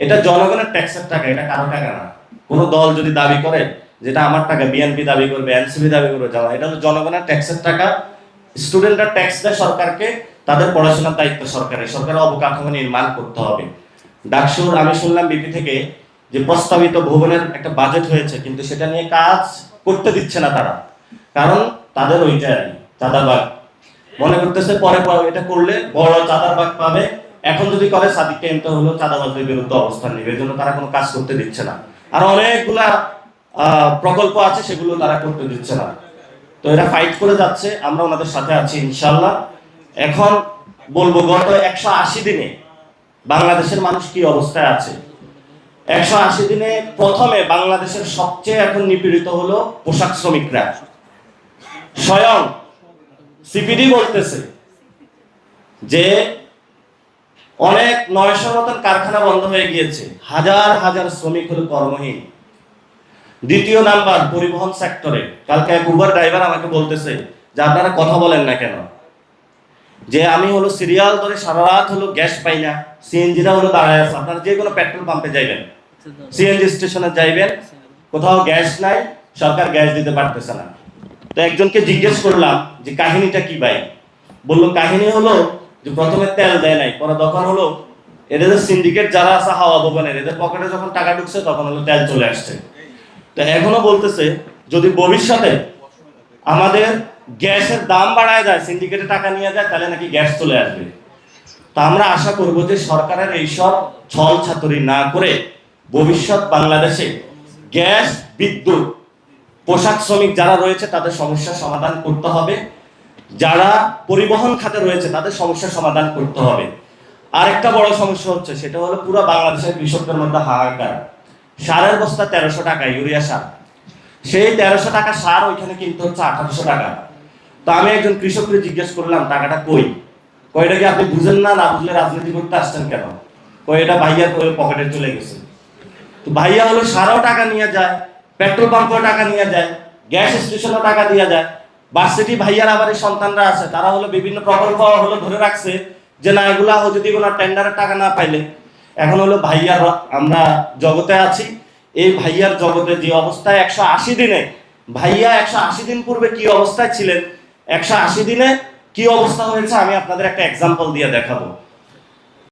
এটা জনগণের ট্যাক্সের টাকা, এটা কারো টাকা না। কোনো দল যদি দাবি করে যেটা আমার টাকা, বিএনপি দাবি করবে, এনসিপি দাবি করবে, যাওয়া, এটা হলো জনগণের ট্যাক্সের টাকা। স্টুডেন্টরা ট্যাক্স দেয় সরকারকে, তাদের পড়াশোনার দায়িত্ব সরকারের। সরকারের অবকাঠামো নির্মাণ করতে হবে। ডাকসুর আমি শুনলাম বিপি থেকে যে প্রস্তাবিত ভবনের একটা বাজেট হয়েছে, কিন্তু সেটা নিয়ে কাজ করতে দিচ্ছে না তারা, কারণ তাদের ওইটা চাঁদাবাগ মনে করতেছে, পরে পরে এটা করলে বড় চাঁদাবাগ পাবে। এখন যদি করে সাদিক টাইমটা হলো চাঁদাবাজের বিরুদ্ধে অবস্থান নেবে, এর জন্য তারা কোনো কাজ করতে দিচ্ছে না। আর অনেকগুলা প্রকল্প আছে, সেগুলো তারা করতে দিচ্ছে না। তো এরা ফাইট করে যাচ্ছে, আমরা ওনাদের সাথে আছি ইনশাল্লাহ। এখন বলবো গত 180 দিনে বাংলাদেশের মানুষ কি অবস্থায় আছে। 180 দিনে প্রথমে বাংলাদেশের সবচেয়ে এখন নিপীড়িত হলো পোশাক শ্রমিকরা। স্বয়ং সিপিডি বলতেছে যে অনেক 900 মতন কারখানা বন্ধ হয়ে গিয়েছে, হাজার হাজার শ্রমিক হলো কর্মহীন। দ্বিতীয় নাম্বার পরিবহন সেক্টরে, কালকে এক উবার ড্রাইভার আমাকে বলতেছে যে আপনারা কথা বলেন না কেন, যে আমি হলো সিরিয়াল ধরে সারা রাত হলো গ্যাস পাই না, সিএনজিরা হলো দাঁড়ায় আছে, আপনারা যে কোনো পেট্রোল পাম্পে যাইবেন, সিএনজি স্টেশনে যাইবেন, কোথাও গ্যাস নাই, সরকার গ্যাস দিতে পারতেছে না। তো একজনকে জিজ্ঞেস করলাম যে কাহিনীটা কি ভাই, বললো কাহিনী হলো যে প্রথমে তেল দেয় নাই, পরে তখন হলো এদের সিন্ডিকেট যারা আছে হাওয়া ভবনের, এদের পকেটে যখন টাকা ঢুকছে তখন হলো তেল চলে আসছে। তো এখনো বলতেছে যদি ভবিষ্যতে আমাদের গ্যাসের দাম বাড়ায় যায়, সিন্ডিকেটে টাকা নিয়ে যায়, তাহলে নাকি গ্যাস চলে আসবে। তা আমরা আশা করব যে সরকারের এইসব ছল ছাতুরি না করে ভবিষ্যৎ বাংলাদেশে গ্যাস, বিদ্যুৎ, পোশাক শ্রমিক যারা রয়েছে তাদের সমস্যার সমাধান করতে হবে, যারা পরিবহন খাতে রয়েছে তাদের সমস্যার সমাধান করতে হবে। আরেকটা বড় সমস্যা হচ্ছে, সেটা হলো পুরো বাংলাদেশের কৃষকদের মধ্যে হাহাকার। সারের বস্তা 1300 টাকা, ইউরিয়া সার, সেই 1300 টাকা সার ওইখানে কিনতে হচ্ছে 1800 টাকা। তো আমি একজন কৃষককে জিজ্ঞেস করলাম টাকাটা কই, কয়টা কি আপনি বুঝেন না, না বুঝলে রাজনীতি করতে আসছেন কেন, কয় এটা ভাইয়ার পকেটে চলে গেছে। তো ভাইয়া হলো সারও টাকা নিয়ে যায়, পেট্রোল পাম্পেও টাকা নিয়ে যায়, গ্যাস স্টেশনও টাকা দিয়ে যায়। ভার্সিটি ভাইয়ার আবার এই সন্তানরা আছে, তারা হলো বিভিন্ন প্রকল্প হলো ধরে রাখছে যে না এগুলা যদি কোনো টেন্ডারের টাকা না পাইলে। এখন হলো ভাইয়ার আমরা জগতে আছি, এই ভাইয়ার জগতে যে অবস্থায় 180 দিনে, ভাইয়া 180 দিন পূর্বে কি অবস্থায় ছিলেন, 180 দিনে কি অবস্থা হয়েছে আমি আপনাদের একটা এক্সাম্পল দিয়ে দেখাবো।